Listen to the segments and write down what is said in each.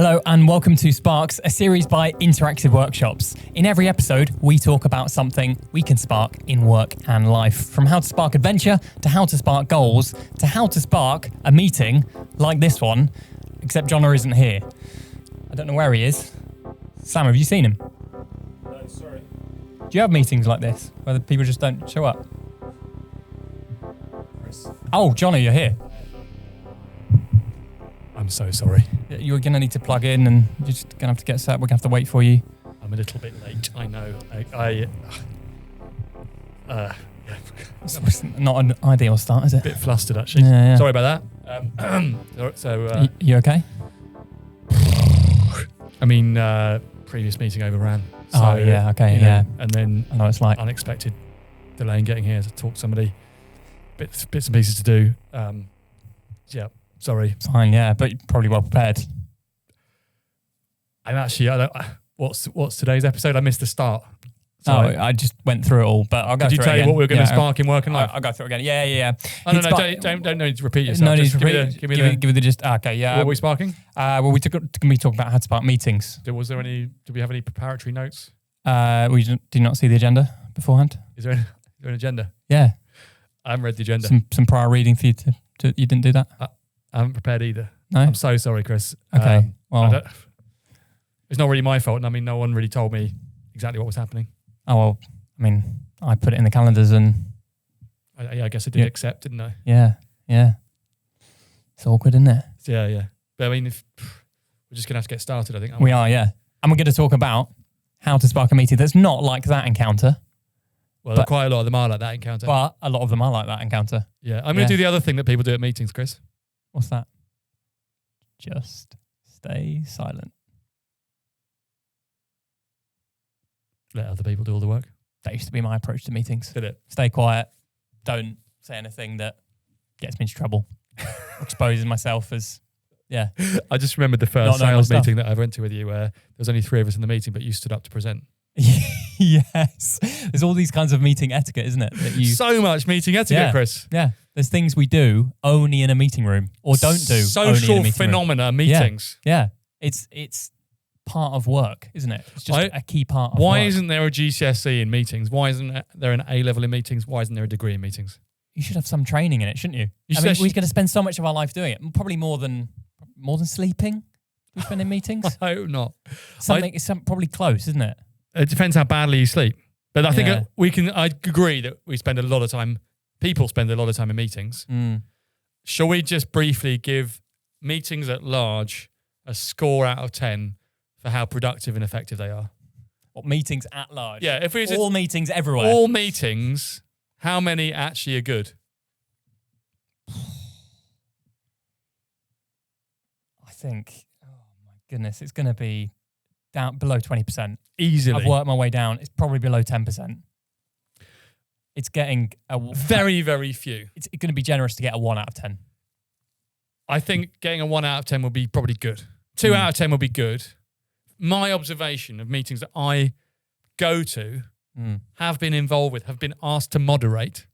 Hello and welcome to Sparks, a series by Interactive Workshops. In every episode, we talk about something we can spark in work and life. From how to spark adventure, to how to spark goals, to how to spark a meeting like this one, except Jonna isn't here. I don't know where he is. Sam, have you seen him? No, sorry. Do you have meetings like this, where the people just don't show up? Chris. Oh, Jonna, you're here. I'm so sorry. You're going to need to plug in and you're just going to have to get set. We're going to have to wait for you. I'm a little bit late, I know. It's not an ideal start, is it? A bit flustered, actually. Yeah. Sorry about that. You okay? I mean, previous meeting overran. So, Oh, yeah, okay, yeah. And then I know it's like. unexpected delay in getting here to talk to somebody. Bits and pieces to do. Yeah, sorry. Fine, yeah, but you're probably well prepared. I'm actually, what's today's episode? I missed the start. Oh, I just went through it all, but I'll go through it again. Did you tell you what we were going to spark in work and life? I'll go through it again. Yeah. Oh, no, don't need to repeat yourself. No need Just to repeat. give me the gist. Okay, yeah. what were we sparking? Well, we're going to be talking about how to spark meetings. Did we have any preparatory notes? We did not see the agenda beforehand. Is there an agenda? Yeah. I haven't read the agenda. Some prior reading for you to you didn't do that? I haven't prepared either. No? I'm so sorry, Chris. Okay, well. It's not really my fault. And I mean, no one really told me exactly what was happening. Oh, well, I mean, I put it in the calendars and... I guess I did accept, didn't I? Yeah. It's awkward, isn't it? Yeah. But I mean, we're just going to have to get started, I think. We are, yeah. And we're going to talk about how to spark a meeting that's not like that encounter. Well, quite a lot of them are like that encounter. But a lot of them are like that encounter. Yeah. I'm going to do the other thing that people do at meetings, Chris. What's that? Just stay silent. Let other people do all the work. That used to be my approach to meetings. Did it? Stay quiet. Don't say anything that gets me into trouble. Exposes myself as, yeah. I just remembered the first Not sales meeting that I went to with you where there was only 3 of us in the meeting, but you stood up to present. Yes. There's all these kinds of meeting etiquette, isn't it? So much meeting etiquette, Chris. Yeah. There's things we do only in a meeting room or don't do. Social phenomena meetings. Yeah. It's part of work, isn't it? It's just a key part of work. Why isn't there a GCSE in meetings? Why isn't there an A-level in meetings? Why isn't there a degree in meetings? You should have some training in it, shouldn't you? I mean, we're going to spend so much of our life doing it. Probably more than sleeping we spend in meetings. I hope not. It's probably close, isn't it? It depends how badly you sleep. But I think I agree that we spend a lot of time, people spend a lot of time in meetings. Shall we just briefly give meetings at large a score out of 10 for how productive and effective they are? What, meetings at large? Yeah. If we all meetings everywhere. All meetings, how many actually are good? I think, oh my goodness, it's going to be down below 20%. Easily. I've worked my way down. It's probably below 10%. It's getting very, very few. It's going to be generous to get a 1 out of 10. I think getting a 1 out of 10 will be probably good. 2 out of 10 will be good. My observation of meetings that I go to, have been involved with, have been asked to moderate,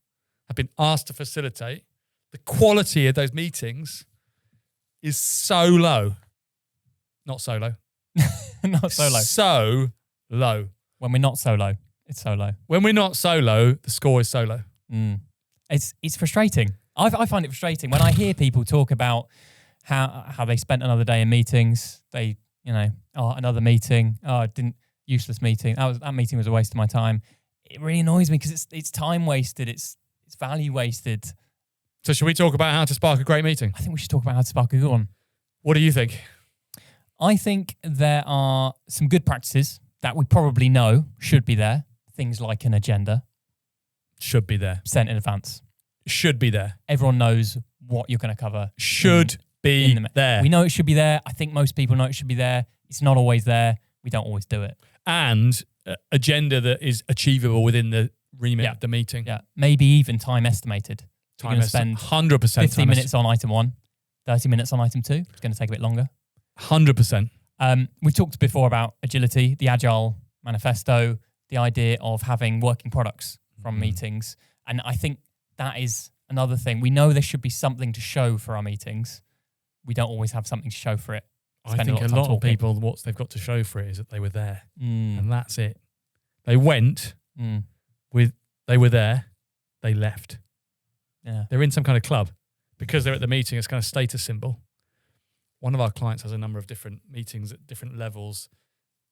have been asked to facilitate, the quality of those meetings is so low. Not so low. Not so low. So low. When we're not so low, it's so low. When we're not so low, the score is so low. It's frustrating. I find it frustrating when I hear people talk about how they spent another day in meetings. They, another meeting. Useless meeting. That meeting was a waste of my time. It really annoys me because it's time wasted. It's value wasted. So should we talk about how to spark a great meeting? I think we should talk about how to spark a good one. What do you think? I think there are some good practices that we probably know should be there. Things like an agenda. Should be there. Sent in advance. Should be there. Everyone knows what you're going to cover. Should be there. We know it should be there. I think most people know it should be there. It's not always there. We don't always do it. And agenda that is achievable within the remit of the meeting. Yeah. Maybe even time estimated. You're going to spend 100% 50 minutes on item 1, 30 minutes on item 2. It's going to take a bit longer. 100%. We talked before about agility, the Agile manifesto, the idea of having working products from meetings. And I think that is another thing. We know there should be something to show for our meetings. We don't always have something to show for it. I think a lot of people, what they've got to show for it is that they were there, and that's it. They went they were there, they left. Yeah, they're in some kind of club because they're at the meeting. It's kind of status symbol. One of our clients has a number of different meetings at different levels.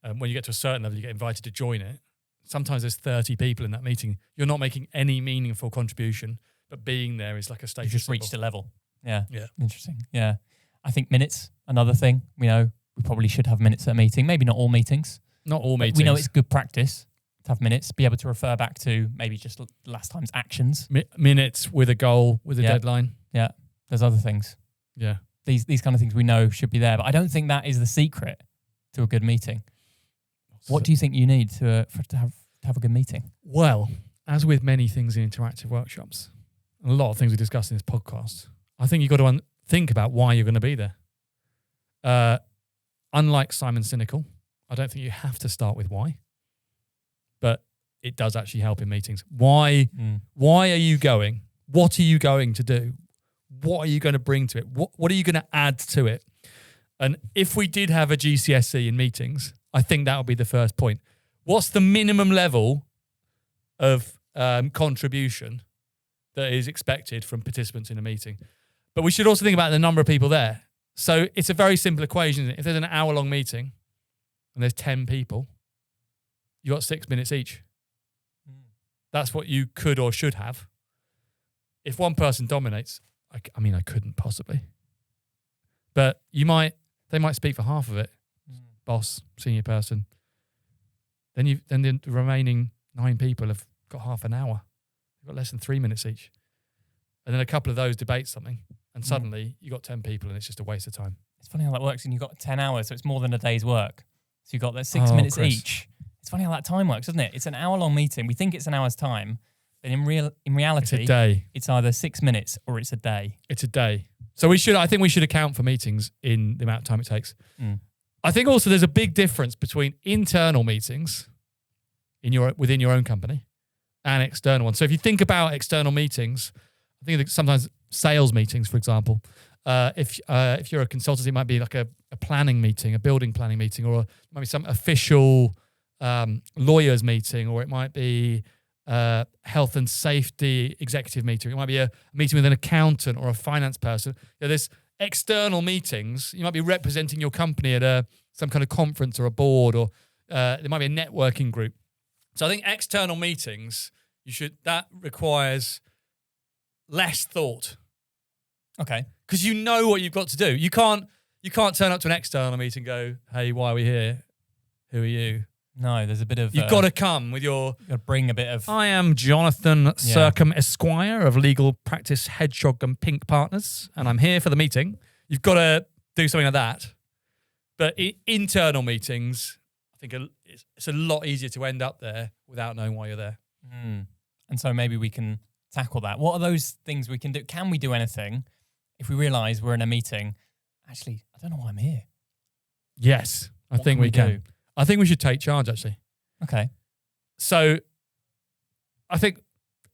When you get to a certain level, you get invited to join it. Sometimes there's 30 people in that meeting. You're not making any meaningful contribution, but being there is like a status you just symbol. reached a level. Yeah. Yeah. Interesting. Yeah. I think minutes, another thing. We know we probably should have minutes at a meeting. Maybe not all meetings. Not all meetings. We know it's good practice to have minutes, be able to refer back to maybe just last time's actions. Minutes with a goal, with a deadline. Yeah. There's other things. Yeah. These kind of things we know should be there. But I don't think that is the secret to a good meeting. What do you think you need to have a good meeting? Well, as with many things in interactive workshops, and a lot of things we discuss in this podcast, I think you've got to think about why you're going to be there. Unlike Simon Sinek, I don't think you have to start with why, but it does actually help in meetings. Why are you going? What are you going to do? What are you going to bring to it? What are you going to add to it? And if we did have a GCSE in meetings, I think that would be the first point. What's the minimum level of contribution that is expected from participants in a meeting? But we should also think about the number of people there. So it's a very simple equation, isn't it? If there's an hour-long meeting and there's 10 people, you got 6 minutes each. That's what you could or should have. If one person dominates, I mean, I couldn't possibly. But they might speak for half of it. Boss, senior person. Then the remaining 9 people have got half an hour. They've got less than 3 minutes each. And then a couple of those debate something. And suddenly you got 10 people and it's just a waste of time. It's funny how that works. And you've got 10 hours, so it's more than a day's work. So you've got that 6 minutes each. It's funny how that time works, isn't it? It's an hour-long meeting. We think it's an hour's time. But in reality, it's a day. It's either 6 minutes or it's a day. It's a day. So I think we should account for meetings in the amount of time it takes. I think also there's a big difference between internal meetings within your own company and external ones. So if you think about external meetings, I think sometimes sales meetings, for example, if you're a consultant, it might be like a planning meeting, a building planning meeting, or it might be some official lawyers meeting, or it might be health and safety executive meeting. It might be a meeting with an accountant or a finance person. There's external meetings. You might be representing your company at some kind of conference or a board, or there might be a networking group. So I think external meetings, that requires less thought. Okay. Because you know what you've got to do. You can't turn up to an external meeting and go, hey, why are we here? Who are you? No, there's a bit of... You've got to come with your... You've got to bring a bit of... I am Jonathan Circum Esquire of Legal Practice Hedgehog and Pink Partners, and I'm here for the meeting. You've got to do something like that. But internal meetings, I think it's a lot easier to end up there without knowing why you're there. And so maybe we can tackle that. What are those things we can do? Can we do anything if we realise we're in a meeting? Actually, I don't know why I'm here. Yes, I think we can. I think we should take charge, actually. Okay. So I think,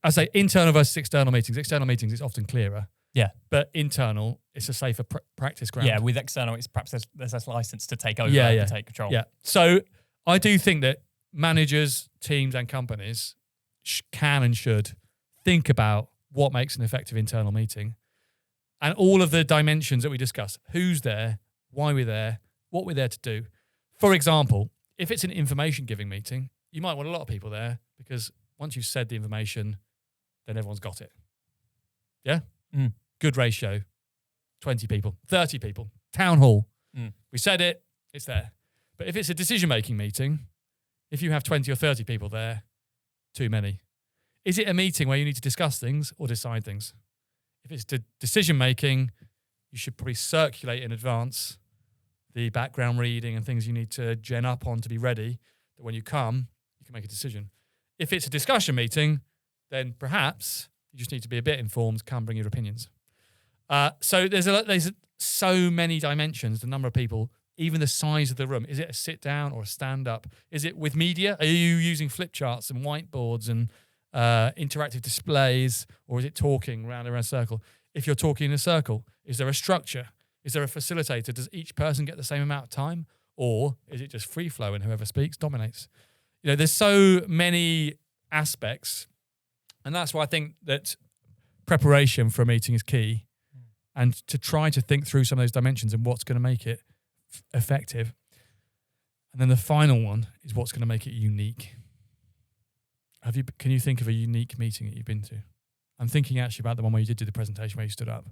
I say internal versus external meetings. External meetings, it's often clearer. Yeah. But internal, it's a safer practice ground. Yeah, with external, it's perhaps there's less license to take over and take control. Yeah. So I do think that managers, teams and companies can and should think about what makes an effective internal meeting and all of the dimensions that we discuss. Who's there, why we're there, what we're there to do. For example, if it's an information giving meeting, you might want a lot of people there because once you've said the information, then everyone's got it. Yeah? Good ratio. 20 people, 30 people, town hall. We said it, it's there. But if it's a decision-making meeting, if you have 20 or 30 people there, too many. Is it a meeting where you need to discuss things or decide things? If it's decision-making, you should probably circulate in advance the background reading and things you need to gen up on to be ready, that when you come, you can make a decision. If it's a discussion meeting, then perhaps you just need to be a bit informed, come bring your opinions. So there's so many dimensions, the number of people, even the size of the room. Is it a sit down or a stand up? Is it with media? Are you using flip charts and whiteboards and interactive displays, or is it talking round a circle? If you're talking in a circle, is there a structure? Is there a facilitator? Does each person get the same amount of time? Or is it just free flow and whoever speaks dominates? There's so many aspects. And that's why I think that preparation for a meeting is key, and to try to think through some of those dimensions and what's going to make it effective. And then the final one is what's going to make it unique. Can you think of a unique meeting that you've been to? I'm thinking actually about the one where you did do the presentation where you stood up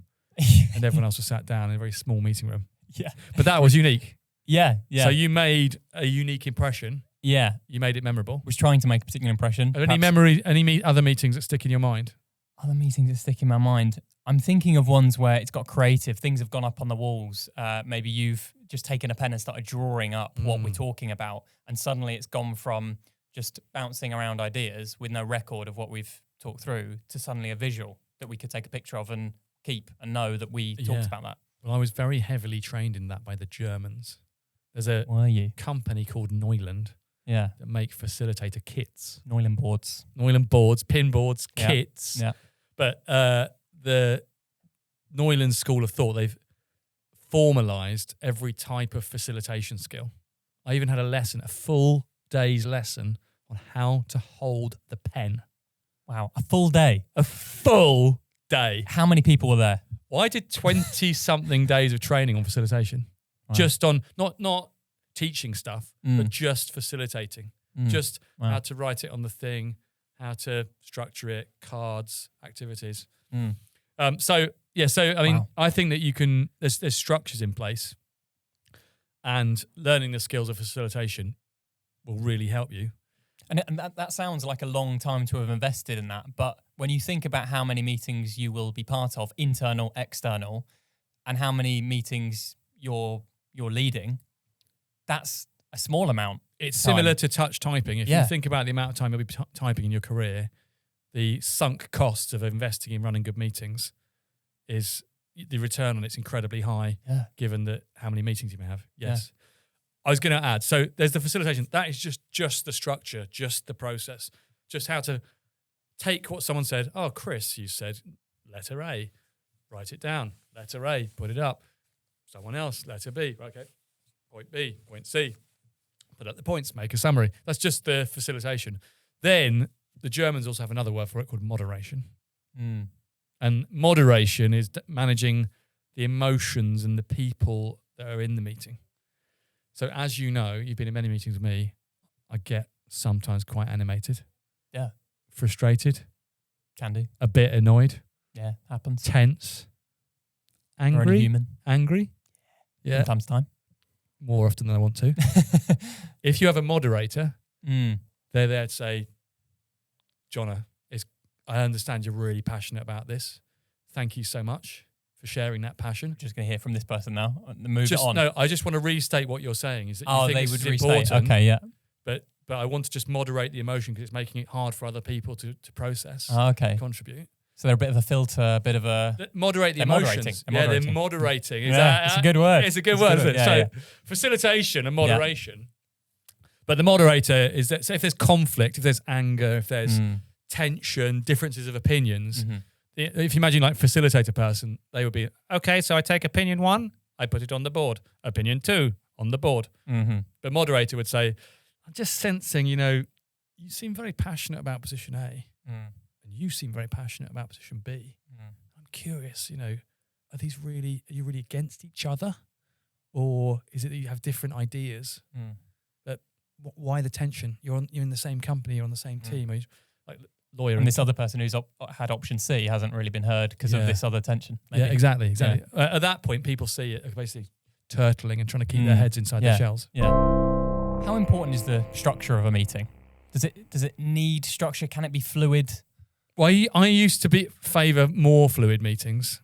and everyone else was sat down in a very small meeting room. Yeah. But that was unique. Yeah. So you made a unique impression. Yeah. You made it memorable. Was trying to make a particular impression. Any other meetings that stick in your mind? Other meetings that stick in my mind. I'm thinking of ones where it's got creative. Things have gone up on the walls. Maybe you've just taken a pen and started drawing up what we're talking about. And suddenly it's gone from just bouncing around ideas with no record of what we've talked through to suddenly a visual that we could take a picture of and keep and know that we talked about that. Well, I was very heavily trained in that by the Germans. There's a company called Neuland that make facilitator kits. Neuland boards, pin boards, kits. Yeah. But the Neuland school of thought, they've formalized every type of facilitation skill. I even had a full day's lesson on how to hold the pen. Wow, a full day. A full day. How many people were there? Well, I did 20-something days of training on facilitation. Wow. Just on, not teaching stuff, but just facilitating. Just how to write it on the thing, how to structure it, cards, activities. I mean, I think that there's structures in place, and learning the skills of facilitation will really help you. And that sounds like a long time to have invested in that. But when you think about how many meetings you will be part of, internal, external, and how many meetings you're leading, that's a small amount. It's similar to touch typing. If you think about the amount of time you'll be typing in your career, the sunk costs of investing in running good meetings is the return on it's incredibly high, given that how many meetings you may have. Yes. Yeah. I was going to add, so there's the facilitation. That is just the structure, just the process, just how to take what someone said. Oh, Chris, you said letter A, write it down. Letter A, put it up. Someone else, letter B. Okay, point B, point C. Put up the points, make a summary. That's just the facilitation. Then the Germans also have another word for it called moderation. And moderation is managing the emotions and the people that are in the meeting. So as you know, you've been in many meetings with me, I get sometimes quite animated. Yeah. Frustrated. Can do. A bit annoyed. Yeah, happens. Tense. Angry. We're only human. Angry. Yeah. From time to time. More often than I want to. If you have a moderator, they're there to say, Jonna, I understand you're really passionate about this. Thank you so much for sharing that passion. Just going to hear from this person now. Move it on. No, I just want to restate what you're saying. Is that you think they this would is restate. important, okay, yeah. But I want to just moderate the emotion because it's making it hard for other people to process. Okay. Contribute. So they're a bit of a filter, a bit of a... Moderate the emotions. They're moderating. It's a good word. It's a good word, isn't it? So facilitation and moderation. Yeah. But the moderator is that, so if there's conflict, if there's anger, if there's tension, differences of opinions, if you imagine like facilitator person, they would be, okay, so I take opinion 1, I put it on the board. Opinion 2, on the board. But moderator would say, I'm just sensing, you seem very passionate about position A. And you seem very passionate about position B. I'm curious, are you really against each other? Or is it that you have different ideas? But why the tension? You're in the same company, you're on the same team. Like lawyer. And this other person who's had option C hasn't really been heard because of this other tension. Maybe. Yeah, exactly. Yeah. At that point, people see it basically turtling and trying to keep their heads inside their shells. Yeah. How important is the structure of a meeting? Does it need structure? Can it be fluid? Well, I used to favour more fluid meetings.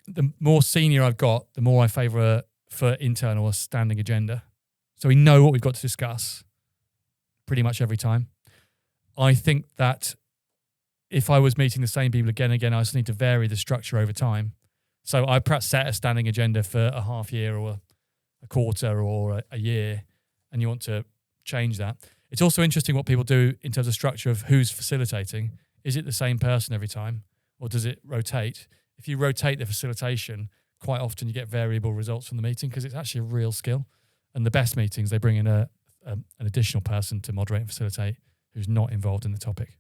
The more senior I've got, the more I favour for internal a standing agenda. So we know what we've got to discuss pretty much every time. I think that if I was meeting the same people again and again, I just need to vary the structure over time. So I perhaps set a standing agenda for a half year or a quarter or a year, and you want to change that. It's also interesting what people do in terms of structure of who's facilitating. Is it the same person every time, or does it rotate? If you rotate the facilitation, quite often you get variable results from the meeting because it's actually a real skill. And the best meetings, they bring in an additional person to moderate and facilitate who's not involved in the topic.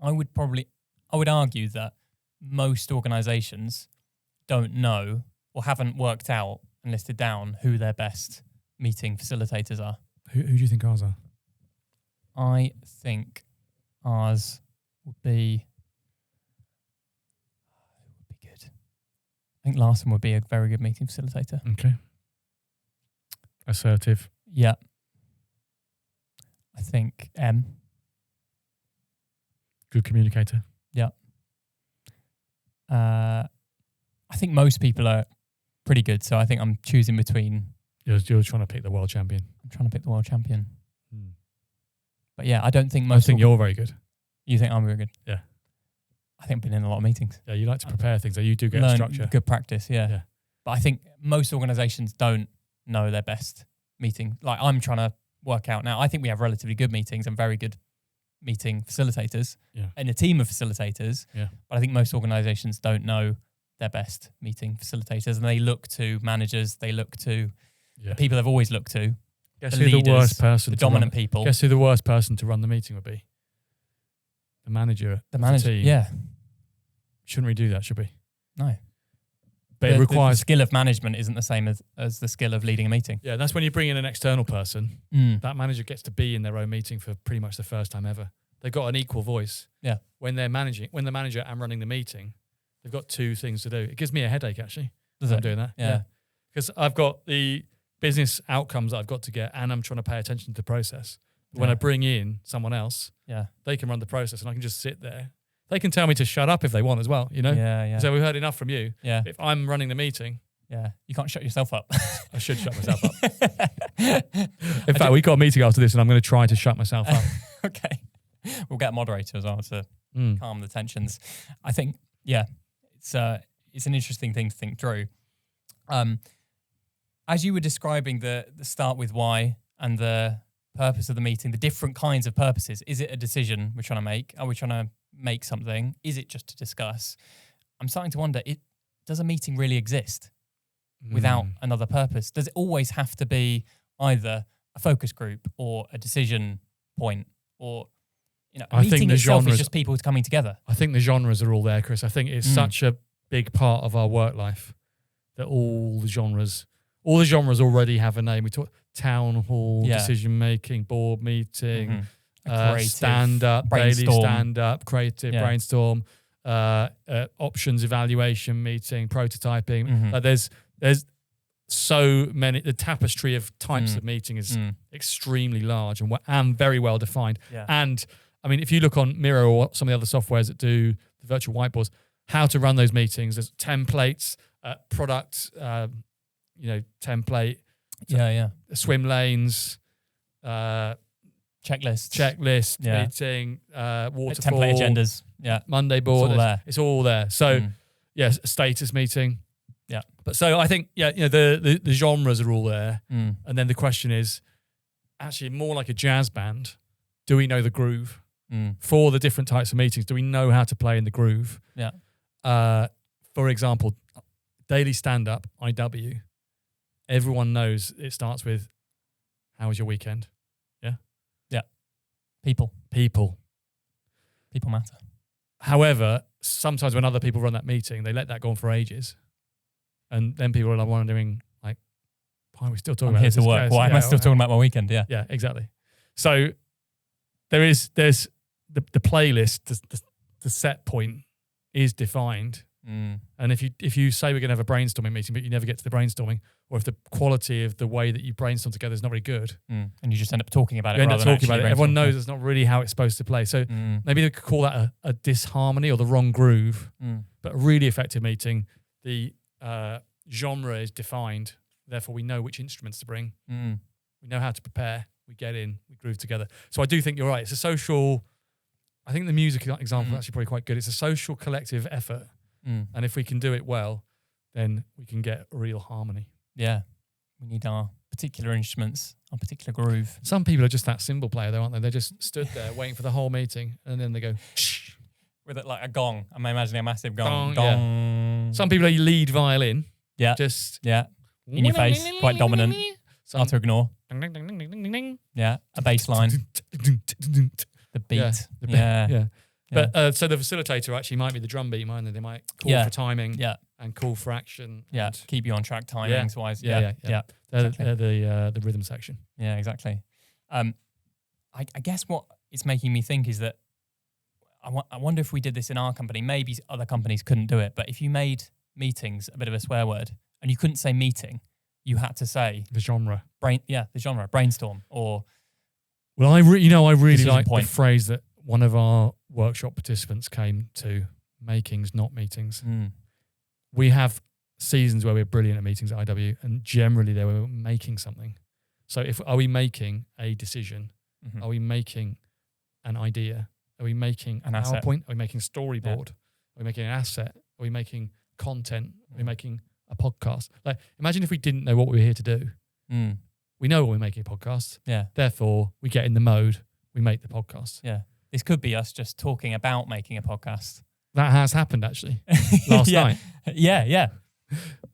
I would argue that most organisations don't know or haven't worked out and listed down who their best meeting facilitators are. Who do you think ours are? I think ours would be good. I think Larson would be a very good meeting facilitator. Okay. Assertive. Yeah. I think M. Good communicator. Yeah. I think most people are pretty good, so I think I'm choosing between. You're trying to pick the world champion. I'm trying to pick the world champion. But yeah, I don't think most. I think you're very good. You think I'm very good? Yeah. I think I've been in a lot of meetings. Yeah, you like to prepare things. So you do get Learn a structure. Good practice, yeah. But I think most organisations don't know their best meeting. Like I'm trying to work out now. I think we have relatively good meetings and very good meeting facilitators and a team of facilitators. Yeah. But I think most organisations don't know their best meeting facilitators, and they look to managers. They look to the people they've always looked to. Guess the who leaders, the worst person? The dominant people. Guess who the worst person to run the meeting would be? The manager. The manager. Team. Yeah. Shouldn't we do that? Should we? No. But it requires the skill of management isn't the same as the skill of leading a meeting. Yeah, that's when you bring in an external person. That manager gets to be in their own meeting for pretty much the first time ever. They've got an equal voice. Yeah. When the manager and running the meeting, they've got two things to do. It gives me a headache actually. Does I'm it? doing that. Yeah. Because I've got the business outcomes that I've got to get, and I'm trying to pay attention to the process. When I bring in someone else, they can run the process, and I can just sit there. They can tell me to shut up if they want as well, you know? Yeah. So we've heard enough from you. Yeah. If I'm running the meeting, you can't shut yourself up. I should shut myself up. In fact, we've got a meeting after this, and I'm going to try to shut myself up. Okay. We'll get a moderator as well to calm the tensions. I think, it's an interesting thing to think through. As you were describing the start with why and the purpose of the meeting, the different kinds of purposes, is it a decision we're trying to make? Are we trying to make something? Is it just to discuss? I'm starting to wonder, does a meeting really exist without another purpose? Does it always have to be either a focus group or a decision point, or a meeting itself is just people coming together? I think the genres are all there, Chris. I think it's such a big part of our work life that all the genres already have a name. We talk town hall, decision making, board meeting, stand up, daily stand up, creative brainstorm, options evaluation meeting, prototyping. Like there's so many. The tapestry of types of meeting is extremely large and very well defined. Yeah. And I mean, if you look on Miro or some of the other softwares that do the virtual whiteboards, how to run those meetings, there's templates, product, template, swim lanes, checklist, meeting, waterfall, template agendas, Monday board. It's all there. So, yes, status meeting. Yeah. But so I think, the genres are all there. And then the question is actually more like a jazz band. Do we know the groove for the different types of meetings? Do we know how to play in the groove? Yeah. For example, daily stand-up, IW, everyone knows it starts with, how was your weekend? Yeah? Yeah. People matter. However, sometimes when other people run that meeting, they let that go on for ages. And then people are wondering, like, why are we still talking about this? I'm here to work. Why am I still talking about my weekend? Yeah. Yeah, exactly. So there's the playlist, the set point is defined. And if you say we're going to have a brainstorming meeting, but you never get to the brainstorming, or if the quality of the way that you brainstorm together is not very good, and you just end up talking about it, everyone knows it's not really how it's supposed to play. So maybe they could call that a disharmony or the wrong groove. But a really effective meeting, the genre is defined. Therefore, we know which instruments to bring. We know how to prepare. We get in. We groove together. So I do think you're right. It's a social. I think the music example is actually probably quite good. It's a social collective effort. And if we can do it well, then we can get real harmony. Yeah. We need our particular instruments, our particular groove. Some people are just that cymbal player though, aren't they? They just stood there waiting for the whole meeting and then they go shh. With it like a gong. I'm imagining a massive gong. Gong. Yeah. Some people lead violin. Yeah. Just Yeah. In your face, quite dominant. Hard to ignore. Yeah. A bass line. The beat. Yeah. Yeah. But so the facilitator actually might be the drum beat, mightn't they? They might call for timing and call for action. Yeah. And Keep you on track timings wise. Yeah. They're Exactly. the rhythm section. Yeah, exactly. I guess what it's making me think is that I wonder if we did this in our company, maybe other companies couldn't do it, but if you made meetings a bit of a swear word and you couldn't say meeting, you had to say The genre. the genre, brainstorm or... Well, I really like point. the phrase that one of our workshop participants came to: makings, not meetings. We have seasons where we're brilliant at meetings at IW, and generally they were making something. So are we making a decision? Mm-hmm. Are we making an idea? Are we making An a asset. PowerPoint? Are we making storyboard? Are we making an asset? Are we making content? Are we making a podcast? Like, imagine if we didn't know what we were here to do. We know we're making a podcast. Yeah. Therefore, we get in the mode, we make the podcast. Yeah. This could be us just talking about making a podcast. That has happened actually last night. Yeah.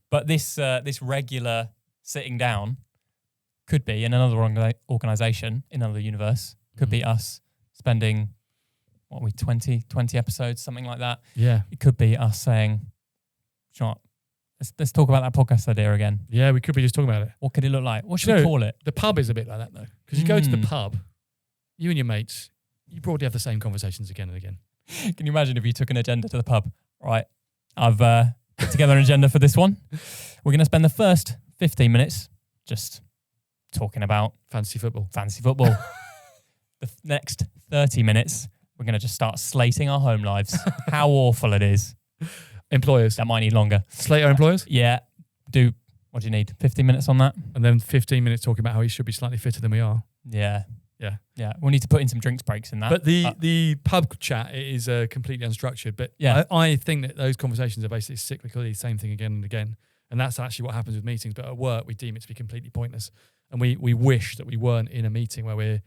But this regular sitting down could be in another organization, in another universe, could be us spending, 20 episodes, something like that. Yeah. It could be us saying, "Do you know what? Let's talk about that podcast idea again." Yeah, we could be just talking about it. What could it look like? What should we call it? The pub is a bit like that though. Because you go to the pub, you and your mates, you broadly have the same conversations again and again. Can you imagine if you took an agenda to the pub? Right, I've put together an agenda for this one. We're going to spend the first 15 minutes just talking about Fantasy football. The next 30 minutes, we're going to just start slating our home lives. How awful it is. Employers. That might need longer. Slate our employers? Yeah. What do you need? 15 minutes on that? And then 15 minutes talking about how we should be slightly fitter than we are. Yeah. Yeah. Yeah. We'll need to put in some drinks breaks in that. But the pub chat is completely unstructured. But yeah. I think that those conversations are basically cyclically the same thing again and again. And that's actually what happens with meetings. But at work, we deem it to be completely pointless. And we wish that we weren't in a meeting where we're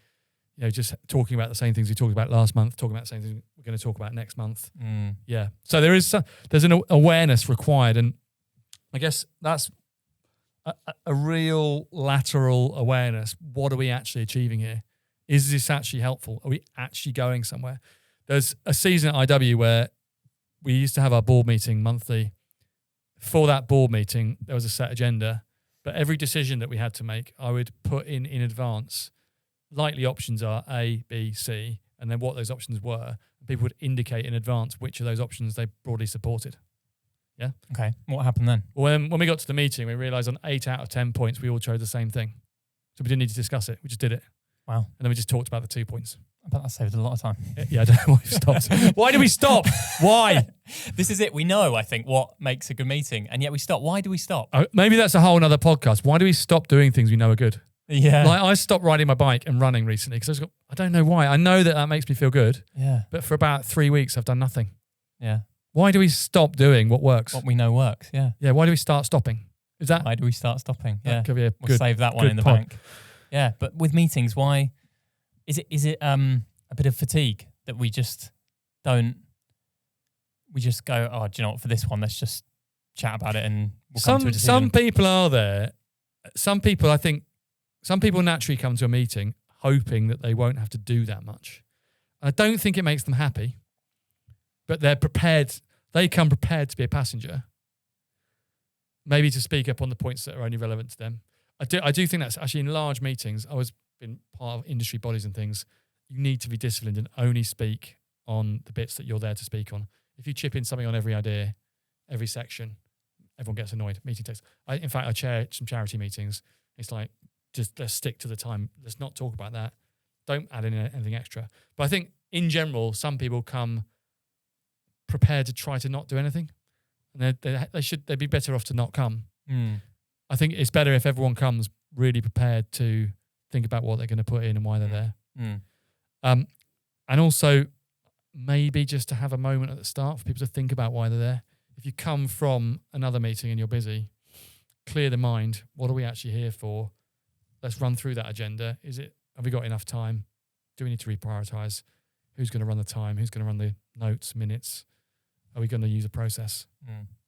just talking about the same things we talked about last month, talking about the same things we're going to talk about next month. Yeah. So there's an awareness required. And I guess that's a real lateral awareness. What are we actually achieving here? Is this actually helpful? Are we actually going somewhere? There's a season at IW where we used to have our board meeting monthly. For that board meeting, there was a set agenda, but every decision that we had to make, I would put in advance. Likely options are A, B, C, and then what those options were. People would indicate in advance which of those options they broadly supported. Yeah. Okay. What happened then? When we got to the meeting, we realised on 8 out of 10 points, we all chose the same thing. So we didn't need to discuss it. We just did it. Wow. And then we just talked about the 2 points. I bet that saved a lot of time. Yeah, I don't know why we stopped. Why did we stop? Why? This is it. We know, I think, what makes a good meeting, and yet we stop. Why do we stop? Maybe that's a whole other podcast. Why do we stop doing things we know are good? Yeah. Like I stopped riding my bike and running recently because I don't know why. I know that makes me feel good. Yeah. But for about 3 weeks, I've done nothing. Yeah. Why do we stop doing what works? What we know works. Yeah. Yeah. Why do we start stopping? Why do we start stopping? Yeah. That could be we'll save that one in the bank. Yeah. But with meetings, why is it a bit of fatigue that we just don't? We just go, oh, do you know what? For this one, let's just chat about it and we'll come to a decision. Some people are there. Some people naturally come to a meeting hoping that they won't have to do that much. I don't think it makes them happy, but they're prepared. They come prepared to be a passenger, maybe to speak up on the points that are only relevant to them. I do think that's actually in large meetings. I was been part of industry bodies and things. You need to be disciplined and only speak on the bits that you're there to speak on. If you chip in something on every idea, every section, everyone gets annoyed. Meeting takes. In fact, I chair some charity meetings. It's like, just let's stick to the time. Let's not talk about that. Don't add in anything extra. But I think in general, some people come prepared to try to not do anything, and they'd be better off to not come. I think it's better if everyone comes really prepared to think about what they're going to put in and why they're there. And also maybe just to have a moment at the start for people to think about why they're there. If you come from another meeting and you're busy, clear the mind. What are we actually here for? Let's run through that agenda. Have we got enough time? Do we need to reprioritize? Who's going to run the time? Who's going to run the notes, minutes? Are we going to use a process?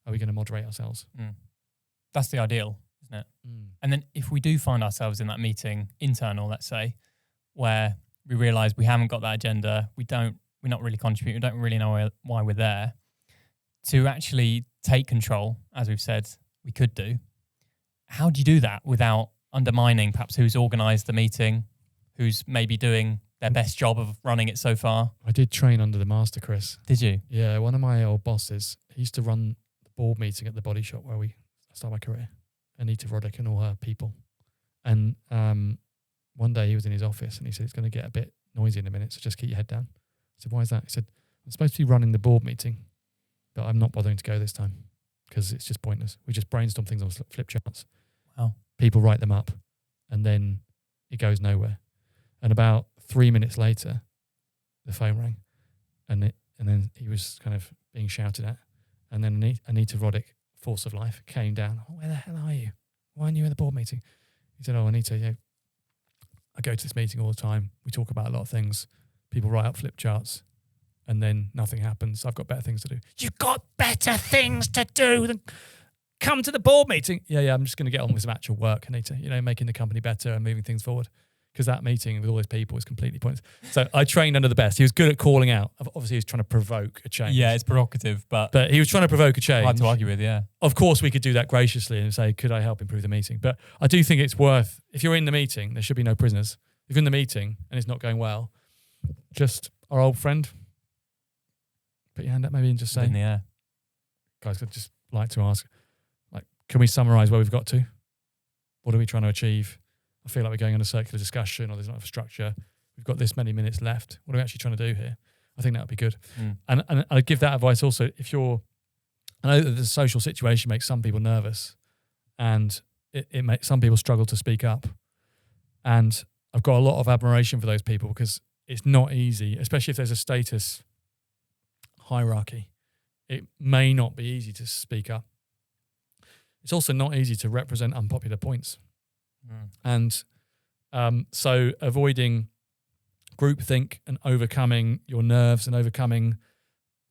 Are we going to moderate ourselves? That's the ideal, isn't it? And then if we do find ourselves in that meeting, internal, let's say, where we realise we haven't got that agenda, we're not really contributing, we don't really know why we're there, to actually take control, as we've said, we could do. How do you do that without undermining perhaps who's organised the meeting, who's maybe doing their best job of running it so far? I did train under the master, Chris. Did you? Yeah, one of my old bosses, he used to run the board meeting at the body shop where I started my career, Anita Roddick and all her people. And one day he was in his office and he said, it's going to get a bit noisy in a minute, so just keep your head down. I said, why is that? He said, I'm supposed to be running the board meeting, but I'm not bothering to go this time because it's just pointless. We just brainstorm things on flip charts. Wow. People write them up and then it goes nowhere. And about 3 minutes later, the phone rang and then he was kind of being shouted at. And then Anita Roddick, force of life, came down. Oh, where the hell are you? Why aren't you at the board meeting? He said, oh, Anita, I go to this meeting all the time. We talk about a lot of things. People write up flip charts and then nothing happens. I've got better things to do. You've got better things to do than come to the board meeting. Yeah, I'm just going to get on with some actual work, Anita, making the company better and moving things forward. Because that meeting with all those people was completely pointless. So I trained under the best. He was good at calling out. Obviously, he was trying to provoke a change. Yeah, it's provocative, but he was trying to provoke a change. Hard to argue with, yeah. Of course, we could do that graciously and say, could I help improve the meeting? But I do think it's worth, if you're in the meeting, there should be no prisoners. If you're in the meeting and it's not going well, just our old friend, put your hand up maybe and just say, in the air. Guys, I'd just like to ask, can we summarise where we've got to? What are we trying to achieve? I feel like we're going on a circular discussion or there's not enough structure. We've got this many minutes left. What are we actually trying to do here? I think that would be good. And I'd give that advice also I know that the social situation makes some people nervous and it makes some people struggle to speak up. And I've got a lot of admiration for those people because it's not easy, especially if there's a status hierarchy. It may not be easy to speak up. It's also not easy to represent unpopular points. And so avoiding groupthink and overcoming your nerves and overcoming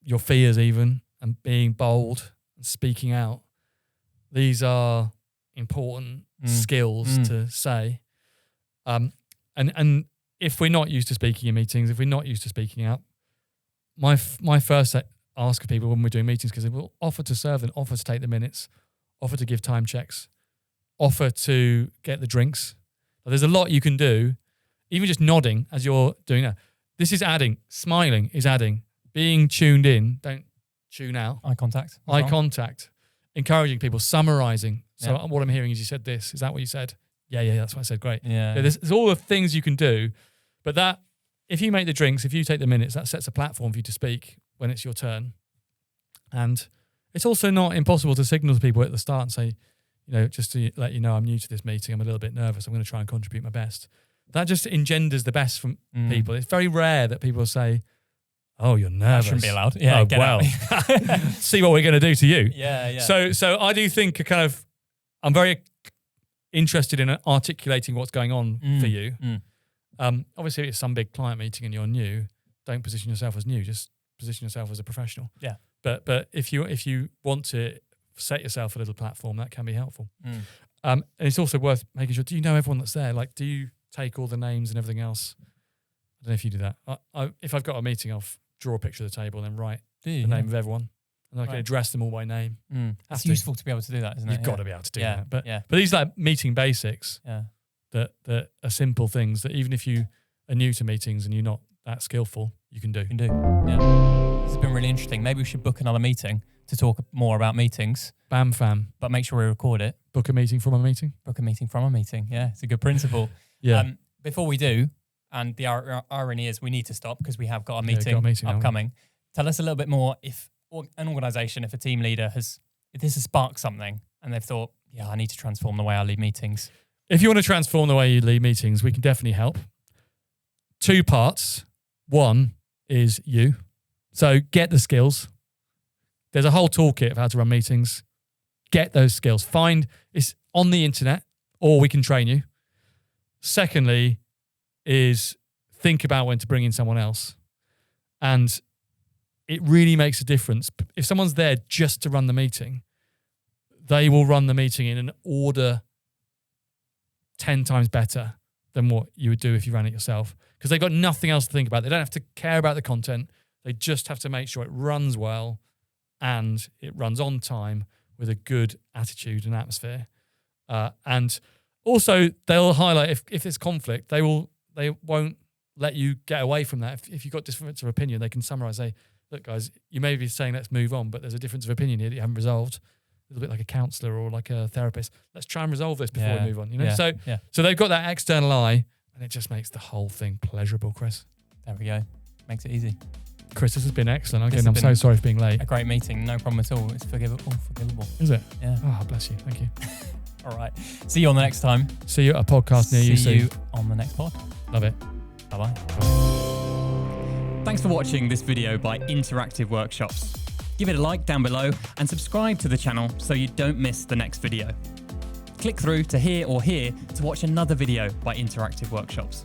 your fears even and being bold and speaking out, these are important skills to say. And if we're not used to speaking in meetings, if we're not used to speaking up, my first ask of people when we're doing meetings, because they will offer to serve them, offer to take the minutes, offer to give time checks, offer to get the drinks. But there's a lot you can do, even just nodding as you're doing that. This is adding. Smiling is adding. Being tuned in, don't tune out. Eye contact. Eye contact. Encouraging people, summarising. So what I'm hearing is you said this. Is that what you said? Yeah, that's what I said. Great. Yeah. There's all the things you can do, but that, if you make the drinks, if you take the minutes, that sets a platform for you to speak when it's your turn. And it's also not impossible to signal to people at the start and say, just to let you know, I'm new to this meeting. I'm a little bit nervous. I'm going to try and contribute my best. That just engenders the best from people. It's very rare that people say, oh, you're nervous. That shouldn't be allowed. Yeah, oh, well, see what we're going to do to you. Yeah. So I do think I'm very interested in articulating what's going on for you. Obviously, if it's some big client meeting and you're new, don't position yourself as new. Just position yourself as a professional. Yeah. But if you want to set yourself a little platform, that can be helpful. And it's also worth making sure, do you know everyone that's there? Do you take all the names and everything else? I don't know if you do that. If I've got a meeting, I'll draw a picture of the table and then write the name of everyone. And I can address them all by name. It's useful to be able to do that, isn't it? You've got to be able to do that. But yeah. these meeting basics that are simple things that even if you are new to meetings and you're not that skillful, you can do. Yeah. This has been really interesting. Maybe we should book another meeting to talk more about meetings. Bam, fam. But make sure we record it. Book a meeting from a meeting. Book a meeting from a meeting. Yeah, it's a good principle. Before we do, and the irony is we need to stop because we have got a meeting, upcoming. Tell us a little bit more if an organisation, if a team leader if this has sparked something and they've thought, I need to transform the way I lead meetings. If you want to transform the way you lead meetings, we can definitely help. 2 parts. One is you. So get the skills. There's a whole toolkit of how to run meetings. Get those skills. It's on the internet, or we can train you. Secondly is think about when to bring in someone else. And it really makes a difference. If someone's there just to run the meeting, they will run the meeting in an order 10 times better than what you would do if you ran it yourself, because they've got nothing else to think about. They don't have to care about the content. They just have to make sure it runs well and it runs on time with a good attitude and atmosphere. And also they'll highlight if there's conflict, they won't let you get away from that. If you've got difference of opinion, they can summarize, say, look guys, you may be saying let's move on, but there's a difference of opinion here that you haven't resolved. A little bit like a counsellor or like a therapist. Let's try and resolve this before we move on. So they've got that external eye, and it just makes the whole thing pleasurable, Chris. There we go. Makes it easy. Chris, this has been excellent. Again, I'm so sorry for being late. A great meeting. No problem at all. It's forgivable. Is it? Yeah. Oh, bless you. Thank you. All right. See you on the next time. See you at a podcast near you soon. See you on the next pod. Love it. Bye-bye. Thanks for watching this video by Interactive Workshops. Give it a like down below and subscribe to the channel so you don't miss the next video. Click through to here or here to watch another video by Interactive Workshops.